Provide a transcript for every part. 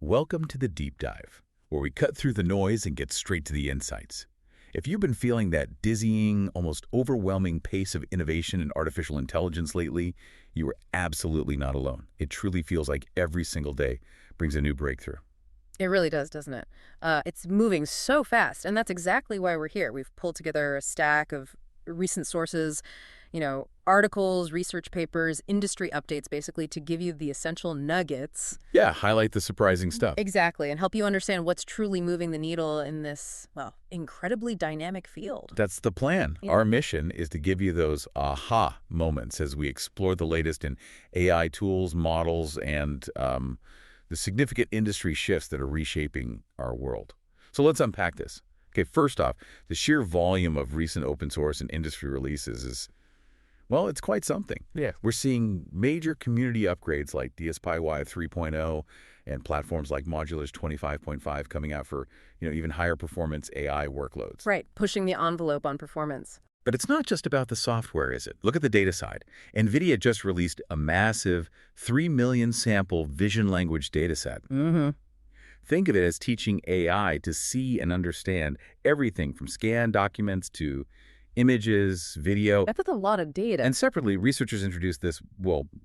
Welcome to the Deep Dive, where we cut through the noise and get straight to the insights. If you've been feeling that dizzying, almost overwhelming pace of innovation in artificial intelligence lately, you are absolutely not alone. It truly feels like every single day brings a new breakthrough. It really does, doesn't it? It's moving so fast, and that's exactly why we're here. We've pulled together a stack of recent sources, articles, research papers, industry updates, basically, to give you the essential nuggets. Yeah, highlight the surprising stuff. Exactly, and help you understand what's truly moving the needle in this, well, incredibly dynamic field. That's the plan. Yeah. Our mission is to give you those aha moments as we explore the latest in AI tools, models, and the significant industry shifts that are reshaping our world. So let's unpack this. Okay, first off, the sheer volume of recent open source and industry releases is, well, it's quite something. Yeah. We're seeing major community upgrades like DSPy 3.0 and platforms like Modular's 25.5 coming out for, even higher performance AI workloads. Right, pushing the envelope on performance. But it's not just about the software, is it? Look at the data side. NVIDIA just released a massive 3 million sample vision language dataset. Mm-hmm. Think of it as teaching AI to see and understand everything from scanned documents to images, video. That's a lot of data. And separately, researchers introduced this,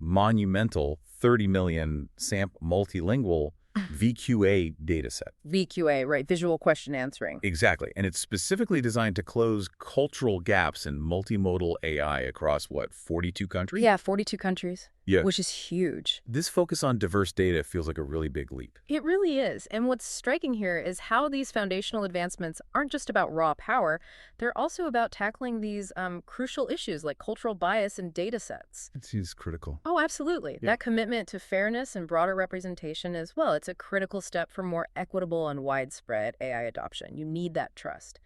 monumental 30 million sample multilingual VQA dataset. VQA, right, visual question answering. Exactly. And it's specifically designed to close cultural gaps in multimodal AI across, 42 countries? Yeah, 42 countries. Yeah. Which is huge. This focus on diverse data feels like a really big leap. It really is. And what's striking here is how these foundational advancements aren't just about raw power. They're also about tackling these crucial issues like cultural bias in data sets. It seems critical. Oh, absolutely. Yeah. That commitment to fairness and broader representation as well. It's a critical step for more equitable and widespread AI adoption. You need that trust.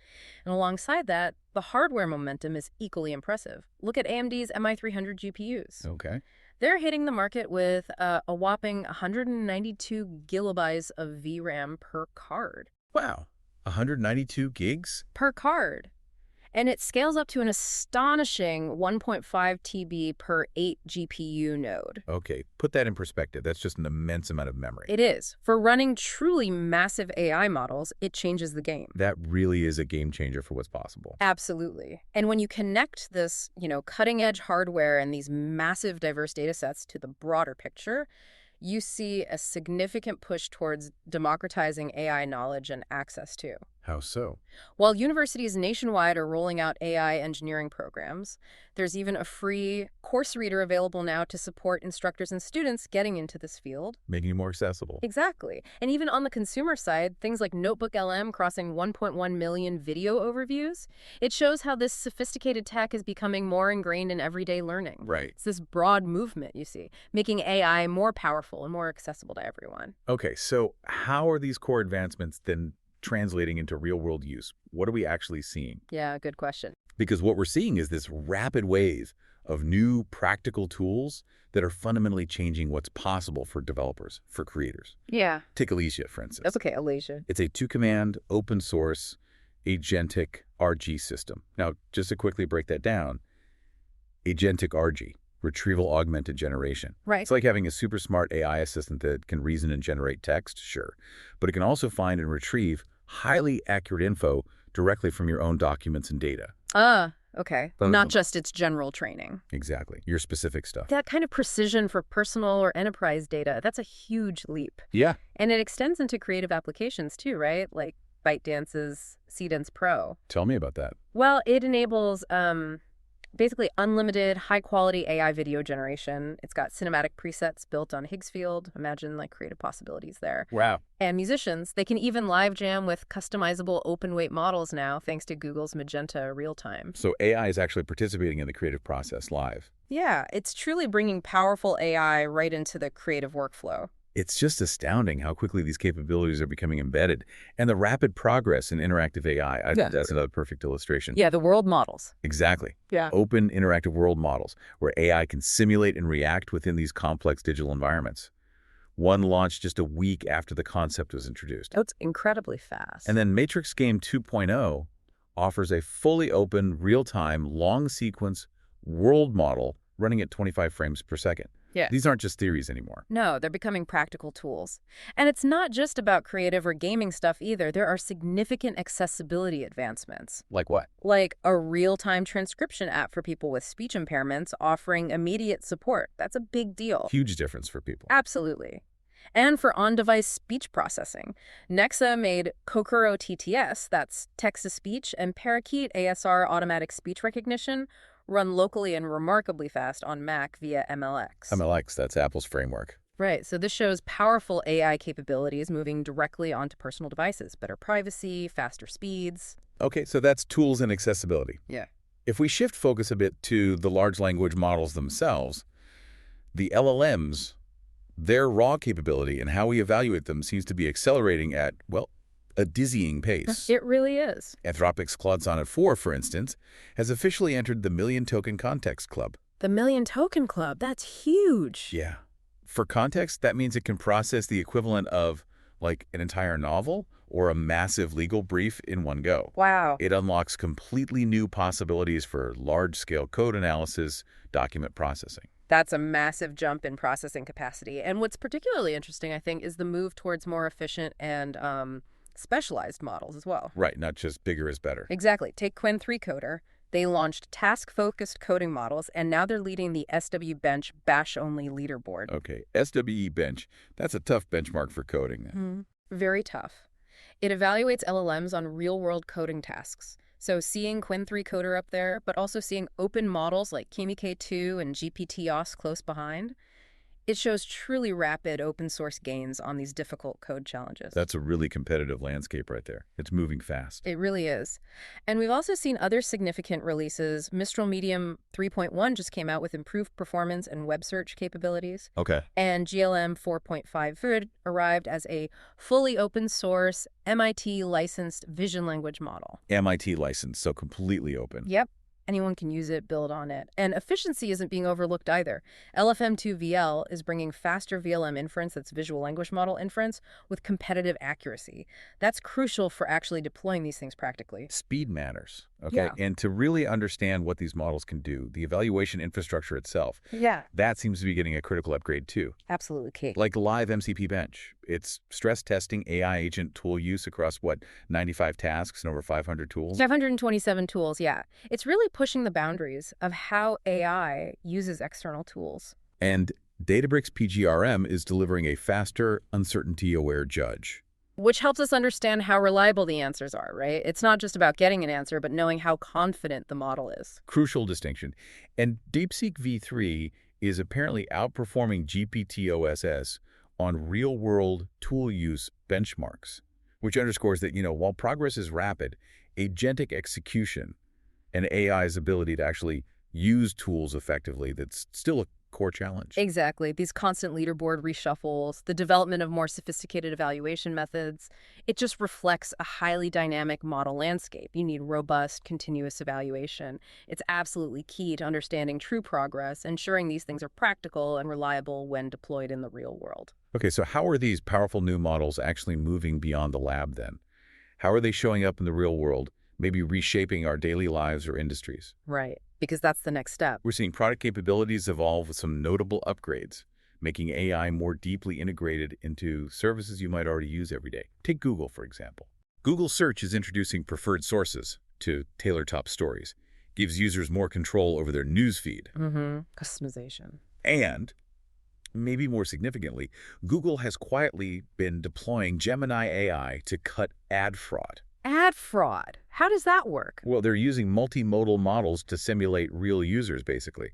And alongside that, the hardware momentum is equally impressive. Look at AMD's MI300 GPUs. Okay. They're hitting the market with a whopping 192 gigabytes of VRAM per card. Wow. 192 gigs? Per card. And it scales up to an astonishing 1.5 TB per 8 GPU node. Okay, put that in perspective. That's just an immense amount of memory. It is. For running truly massive AI models, it changes the game. That really is a game changer for what's possible. Absolutely. And when you connect this, cutting-edge hardware and these massive diverse data sets to the broader picture, you see a significant push towards democratizing AI knowledge and access to. How so? While universities nationwide are rolling out AI engineering programs, there's even a free course reader available now to support instructors and students getting into this field. Making it more accessible. Exactly. And even on the consumer side, things like Notebook LM crossing 1.1 million video overviews, it shows how this sophisticated tech is becoming more ingrained in everyday learning. Right. It's this broad movement, you see, making AI more powerful and more accessible to everyone. Okay, so how are these core advancements then translating into real-world use? What are we actually seeing? Yeah, good question. Because what we're seeing is this rapid wave of new practical tools that are fundamentally changing what's possible for developers, for creators. Yeah. Take Elysia, for instance. That's okay, Elysia. It's a two-command, open-source, agentic RG system. Now, just to quickly break that down, agentic RG, retrieval augmented generation. Right. It's like having a super smart AI assistant that can reason and generate text, sure. But it can also find and retrieve highly accurate info directly from your own documents and data. Okay. But Not just its general training. Exactly. Your specific stuff. That kind of precision for personal or enterprise data, that's a huge leap. Yeah. And it extends into creative applications too, right? Like ByteDance's Seedance Pro. Tell me about that. Well, it enables basically unlimited, high-quality AI video generation. It's got cinematic presets built on Higgsfield. Imagine, creative possibilities there. Wow. And musicians, they can even live jam with customizable open-weight models now, thanks to Google's Magenta RealTime. So AI is actually participating in the creative process live. Yeah, it's truly bringing powerful AI right into the creative workflow. It's just astounding how quickly these capabilities are becoming embedded and the rapid progress in interactive AI. That's another perfect illustration. Yeah, the world models. Exactly. Yeah. Open interactive world models where AI can simulate and react within these complex digital environments. One launched just a week after the concept was introduced. Oh, it's incredibly fast. And then Matrix Game 2.0 offers a fully open, real-time, long-sequence world model running at 25 frames per second. Yeah. These aren't just theories anymore. No, they're becoming practical tools. And it's not just about creative or gaming stuff either. There are significant accessibility advancements. Like what? Like a real-time transcription app for people with speech impairments offering immediate support. That's a big deal. Huge difference for people. Absolutely. And for on-device speech processing, Nexa made Kokoro TTS, that's text-to-speech, and Parakeet ASR automatic speech recognition, run locally and remarkably fast on Mac via MLX. MLX, that's Apple's framework. Right, so this shows powerful AI capabilities moving directly onto personal devices, better privacy, faster speeds. Okay, so that's tools and accessibility. Yeah. If we shift focus a bit to the large language models themselves, the LLMs, their raw capability and how we evaluate them seems to be accelerating at, well, a dizzying pace. It really is. Anthropic's Claude Sonnet 4, for instance, has officially entered the Million Token Context Club. The Million Token Club, that's huge. Yeah. For context, that means it can process the equivalent of, like, an entire novel or a massive legal brief in one go. Wow. It unlocks completely new possibilities for large-scale code analysis, document processing. That's a massive jump in processing capacity. And what's particularly interesting, I think, is the move towards more efficient and specialized models as well. Right, not just bigger is better. Exactly. Take Qwen 3 Coder. They launched task-focused coding models, and now they're leading the SW Bench bash-only leaderboard. Okay, SWE Bench, that's a tough benchmark for coding. Very tough. It evaluates LLMs on real-world coding tasks. So seeing Qwen 3 Coder up there, but also seeing open models like Kimi K2 and GPT-OS close behind, it shows truly rapid open source gains on these difficult code challenges. That's a really competitive landscape right there. It's moving fast. It really is. And we've also seen other significant releases. Mistral Medium 3.1 just came out with improved performance and web search capabilities. Okay. And GLM 4.5 Vid arrived as a fully open source, MIT licensed vision language model. MIT license, so completely open. Yep. Anyone can use it, build on it. And efficiency isn't being overlooked either. LFM2VL is bringing faster VLM inference, that's visual language model inference, with competitive accuracy. That's crucial for actually deploying these things practically. Speed matters, okay? Yeah. And to really understand what these models can do, the evaluation infrastructure itself, Yeah. that seems to be getting a critical upgrade too. Absolutely key. Like live MCP Bench. It's stress testing AI agent tool use across, 95 tasks and over 500 tools? 527 tools, yeah. It's really pushing the boundaries of how AI uses external tools. And Databricks PGRM is delivering a faster, uncertainty-aware judge. Which helps us understand how reliable the answers are, right? It's not just about getting an answer, but knowing how confident the model is. Crucial distinction. And DeepSeek V3 is apparently outperforming GPT-OSS on real-world tool use benchmarks, which underscores that, while progress is rapid, agentic execution and AI's ability to actually use tools effectively, that's still a core challenge. Exactly. These constant leaderboard reshuffles, the development of more sophisticated evaluation methods, it just reflects a highly dynamic model landscape. You need robust, continuous evaluation. It's absolutely key to understanding true progress, ensuring these things are practical and reliable when deployed in the real world. Okay, so how are these powerful new models actually moving beyond the lab then? How are they showing up in the real world, maybe reshaping our daily lives or industries? Right, because that's the next step. We're seeing product capabilities evolve with some notable upgrades, making AI more deeply integrated into services you might already use every day. Take Google, for example. Google Search is introducing preferred sources to tailor top stories, gives users more control over their news feed. Customization. And, maybe more significantly, Google has quietly been deploying Gemini AI to cut ad fraud. Ad fraud. How does that work? Well, they're using multimodal models to simulate real users, basically.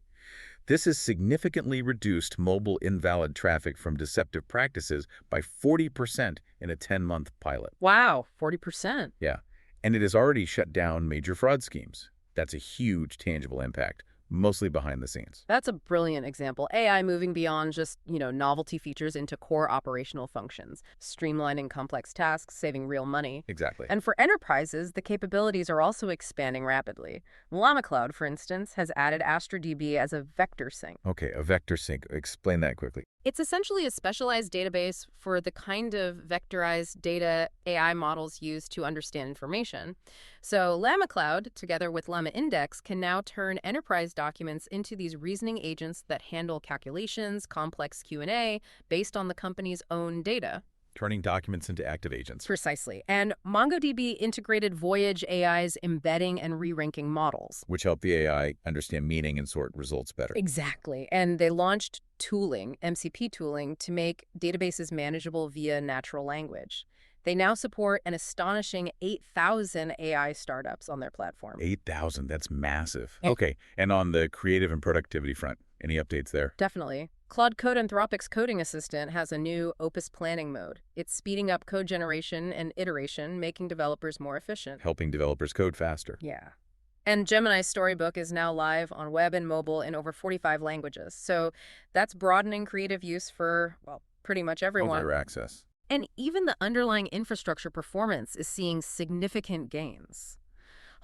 This has significantly reduced mobile invalid traffic from deceptive practices by 40% in a 10-month pilot. Wow, 40%. Yeah, and it has already shut down major fraud schemes. That's a huge tangible impact, mostly behind the scenes. That's a brilliant example. AI moving beyond just, novelty features into core operational functions, streamlining complex tasks, saving real money. Exactly. And for enterprises, the capabilities are also expanding rapidly. Llama Cloud, for instance, has added AstraDB as a vector sync. Okay, a vector sync. Explain that quickly. It's essentially a specialized database for the kind of vectorized data AI models use to understand information. So Llama Cloud, together with Llama Index, can now turn enterprise documents into these reasoning agents that handle calculations, complex Q&A, based on the company's own data. Turning documents into active agents. Precisely. And MongoDB integrated Voyage AI's embedding and re-ranking models. Which help the AI understand meaning and sort results better. Exactly. And they launched tooling, MCP tooling, to make databases manageable via natural language. They now support an astonishing 8,000 AI startups on their platform. 8,000, that's massive. Okay, and on the creative and productivity front, any updates there? Definitely. Claude Code Anthropic's coding assistant has a new Opus planning mode. It's speeding up code generation and iteration, making developers more efficient. Helping developers code faster. Yeah. And Gemini's Storybook is now live on web and mobile in over 45 languages. So that's broadening creative use for, well, pretty much everyone. Over access. And even the underlying infrastructure performance is seeing significant gains.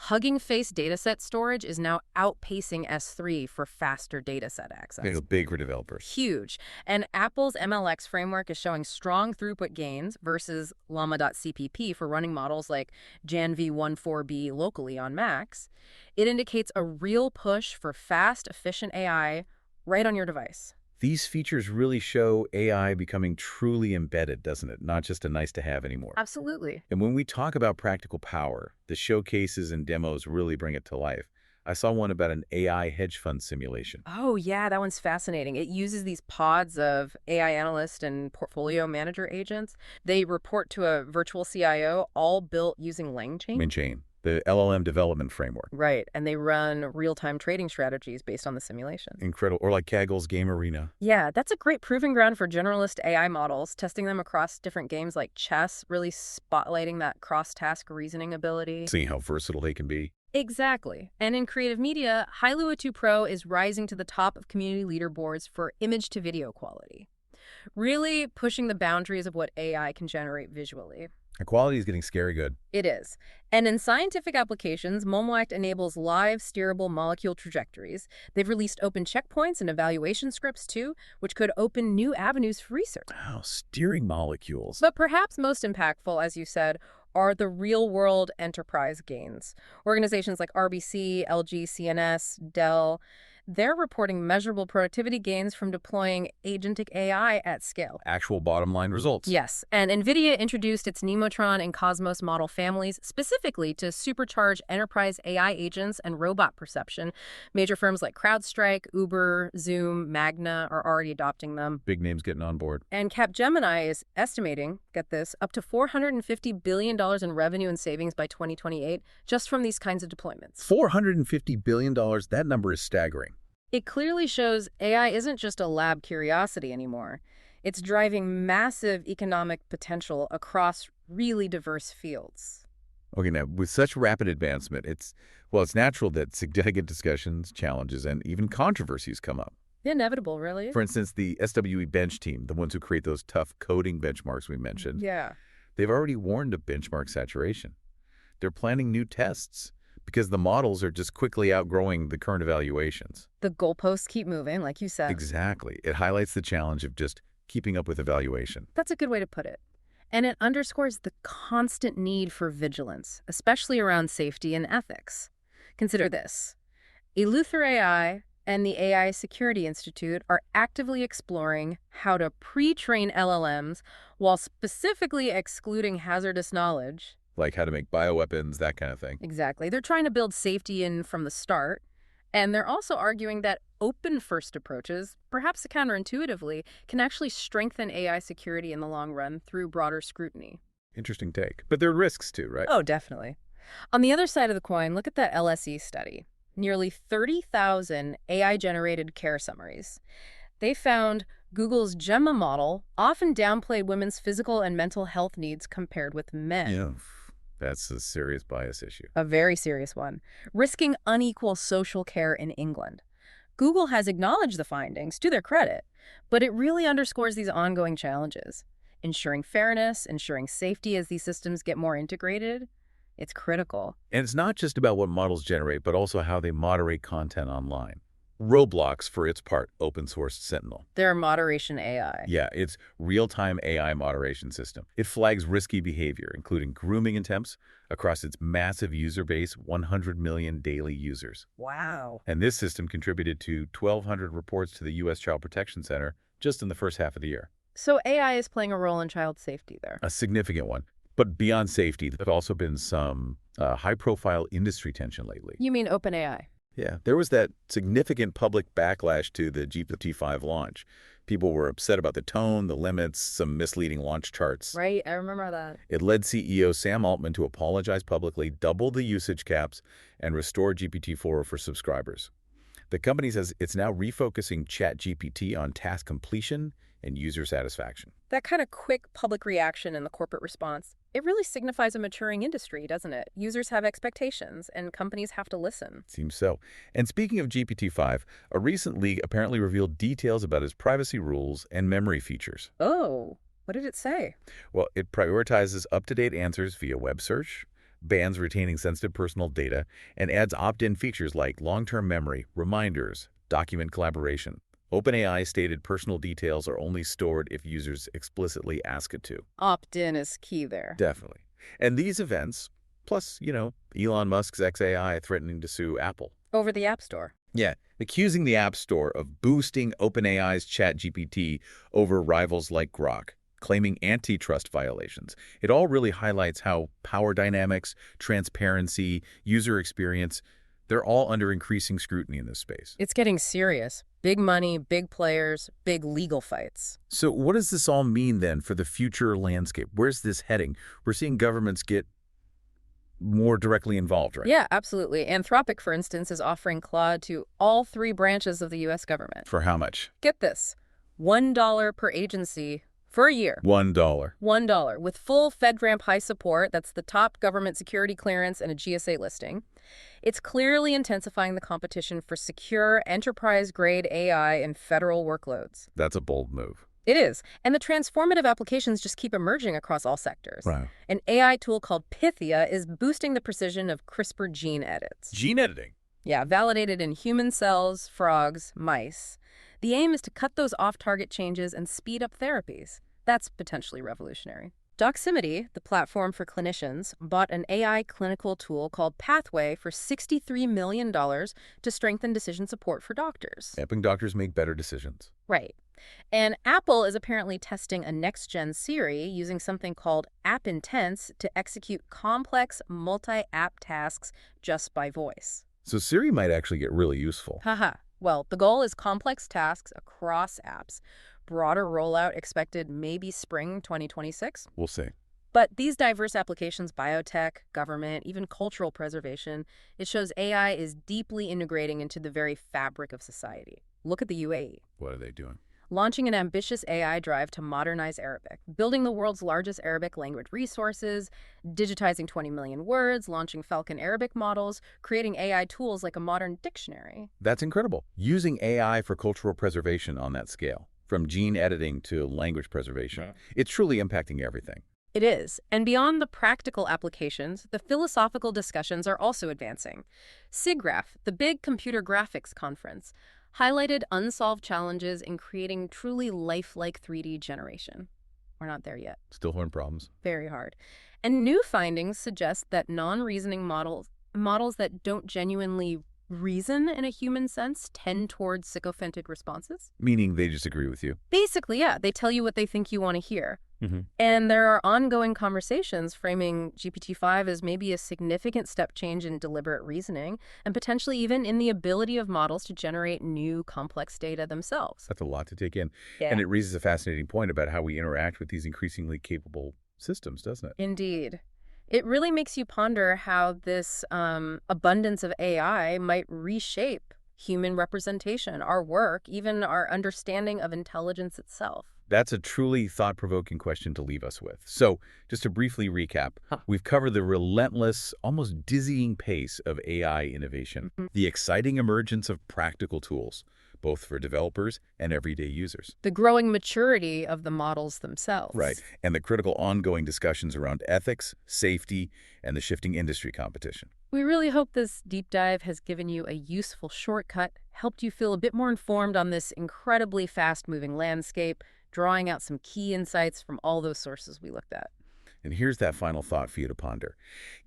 Hugging Face dataset storage is now outpacing S3 for faster dataset access. It's big for developers. Huge. And Apple's MLX framework is showing strong throughput gains versus llama.cpp for running models like janv14b locally on Macs. It indicates a real push for fast, efficient AI right on your device. These features really show AI becoming truly embedded, doesn't it? Not just a nice-to-have anymore. Absolutely. And when we talk about practical power, the showcases and demos really bring it to life. I saw one about an AI hedge fund simulation. Oh, yeah, that one's fascinating. It uses these pods of AI analyst and portfolio manager agents. They report to a virtual CIO, all built using LangChain. LangChain, the LLM development framework. Right, and they run real-time trading strategies based on the simulation. Incredible. Or like Kaggle's Game Arena. Yeah, that's a great proving ground for generalist AI models, testing them across different games like chess, really spotlighting that cross-task reasoning ability. Seeing how versatile they can be. Exactly. And in creative media, Hailuo 2 Pro is rising to the top of community leaderboards for image-to-video quality, really pushing the boundaries of what AI can generate visually. The quality is getting scary good. It is. And in scientific applications, MoMWACT enables live steerable molecule trajectories. They've released open checkpoints and evaluation scripts, too, which could open new avenues for research. Wow, steering molecules. But perhaps most impactful, as you said, are the real-world enterprise gains. Organizations like RBC, LG, CNS, Dell, they're reporting measurable productivity gains from deploying agentic AI at scale. Actual bottom line results. Yes, and NVIDIA introduced its Nemotron and Cosmos model families specifically to supercharge enterprise AI agents and robot perception. Major firms like CrowdStrike, Uber, Zoom, Magna are already adopting them. Big names getting on board. And Capgemini is estimating, get this, up to $450 billion in revenue and savings by 2028 just from these kinds of deployments. $450 billion, that number is staggering. It clearly shows AI isn't just a lab curiosity anymore. It's driving massive economic potential across really diverse fields. Okay, now, with such rapid advancement, it's natural that significant discussions, challenges, and even controversies come up. Inevitable, really. For instance, the SWE bench team, the ones who create those tough coding benchmarks we mentioned, Yeah. they've already warned of benchmark saturation. They're planning new tests because the models are just quickly outgrowing the current evaluations. The goalposts keep moving, like you said. Exactly. It highlights the challenge of just keeping up with evaluation. That's a good way to put it. And it underscores the constant need for vigilance, especially around safety and ethics. Consider this. Elysia AI and the AI Security Institute are actively exploring how to pre-train LLMs while specifically excluding hazardous knowledge. Like how to make bioweapons, that kind of thing. Exactly. They're trying to build safety in from the start. And they're also arguing that open-first approaches, perhaps counterintuitively, can actually strengthen AI security in the long run through broader scrutiny. Interesting take. But there are risks too, right? Oh, definitely. On the other side of the coin, look at that LSE study. Nearly 30,000 AI-generated care summaries. They found Google's Gemma model often downplayed women's physical and mental health needs compared with men. Yeah. That's a serious bias issue. A very serious one, risking unequal social care in England. Google has acknowledged the findings, to their credit, but it really underscores these ongoing challenges. Ensuring fairness, ensuring safety as these systems get more integrated, it's critical. And it's not just about what models generate, but also how they moderate content online. Roblox, for its part, open-sourced Sentinel. Their moderation AI. Yeah, it's real-time AI moderation system. It flags risky behavior, including grooming attempts, across its massive user base, 100 million daily users. Wow. And this system contributed to 1,200 reports to the U.S. Child Protection Center just in the first half of the year. So AI is playing a role in child safety there. A significant one. But beyond safety, there have also been some high-profile industry tension lately. You mean OpenAI? Yeah, there was that significant public backlash to the GPT-5 launch. People were upset about the tone, the limits, some misleading launch charts. Right, I remember that. It led CEO Sam Altman to apologize publicly, double the usage caps, and restore GPT-4 for subscribers. The company says it's now refocusing ChatGPT on task completion and user satisfaction. That kind of quick public reaction and the corporate response, it really signifies a maturing industry, doesn't it? Users have expectations, and companies have to listen. Seems so. And speaking of GPT-5, a recent leak apparently revealed details about its privacy rules and memory features. Oh, what did it say? Well, it prioritizes up-to-date answers via web search, bans retaining sensitive personal data, and adds opt-in features like long-term memory, reminders, document collaboration. OpenAI stated personal details are only stored if users explicitly ask it to. Opt-in is key there. Definitely. And these events, plus, Elon Musk's XAI threatening to sue Apple. Over the App Store. Yeah, accusing the App Store of boosting OpenAI's ChatGPT over rivals like Grok, claiming antitrust violations. It all really highlights how power dynamics, transparency, user experience, they're all under increasing scrutiny in this space. It's getting serious. Big money, big players, big legal fights. So what does this all mean then for the future landscape? Where's this heading? We're seeing governments get more directly involved, right? Yeah, absolutely. Anthropic, for instance, is offering Claude to all 3 branches of the U.S. government. For how much? Get this, $1 per agency for a year. $1. $1 with full FedRAMP high support. That's the top government security clearance and a GSA listing. It's clearly intensifying the competition for secure, enterprise-grade AI in federal workloads. That's a bold move. It is. And the transformative applications just keep emerging across all sectors. Wow. An AI tool called Pythia is boosting the precision of CRISPR gene edits. Gene editing? Yeah, validated in human cells, frogs, mice. The aim is to cut those off-target changes and speed up therapies. That's potentially revolutionary. Doximity, the platform for clinicians, bought an AI clinical tool called Pathway for $63 million to strengthen decision support for doctors. Helping doctors make better decisions. Right. And Apple is apparently testing a next-gen Siri using something called App Intense to execute complex multi-app tasks just by voice. So Siri might actually get really useful. Haha. Well, the goal is complex tasks across apps. Broader rollout expected maybe spring 2026. We'll see. But these diverse applications, biotech, government, even cultural preservation, it shows AI is deeply integrating into the very fabric of society. Look at the UAE. What are they doing? Launching an ambitious AI drive to modernize Arabic, building the world's largest Arabic language resources, digitizing 20 million words, launching Falcon Arabic models, creating AI tools like a modern dictionary. That's incredible. Using AI for cultural preservation on that scale, from gene editing to language preservation. Yeah. It's truly impacting everything. It is. And beyond the practical applications, the philosophical discussions are also advancing. SIGGRAPH, the big computer graphics conference, highlighted unsolved challenges in creating truly lifelike 3D generation. We're not there yet. Still hard problems. Very hard. And new findings suggest that non-reasoning models that don't genuinely reason in a human sense tend towards sycophantic responses. Meaning they just agree with you? Basically, yeah. They tell you what they think you want to hear. Mm-hmm. And there are ongoing conversations framing GPT-5 as maybe a significant step change in deliberate reasoning and potentially even in the ability of models to generate new complex data themselves. That's a lot to take in. Yeah. And it raises a fascinating point about how we interact with these increasingly capable systems, doesn't it? Indeed. It really makes you ponder how this abundance of AI might reshape human representation, our work, even our understanding of intelligence itself. That's a truly thought-provoking question to leave us with. So, just to briefly recap, we've covered the relentless, almost dizzying pace of AI innovation, the exciting emergence of practical tools, both for developers and everyday users. The growing maturity of the models themselves. Right, and the critical ongoing discussions around ethics, safety, and the shifting industry competition. We really hope this deep dive has given you a useful shortcut, helped you feel a bit more informed on this incredibly fast-moving landscape, drawing out some key insights from all those sources we looked at. And here's that final thought for you to ponder.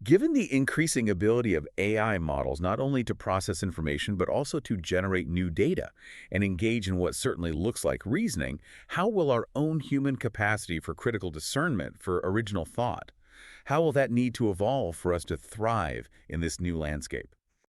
Given the increasing ability of AI models not only to process information but also to generate new data and engage in what certainly looks like reasoning, how will our own human capacity for critical discernment, for original thought, how will that need to evolve for us to thrive in this new landscape?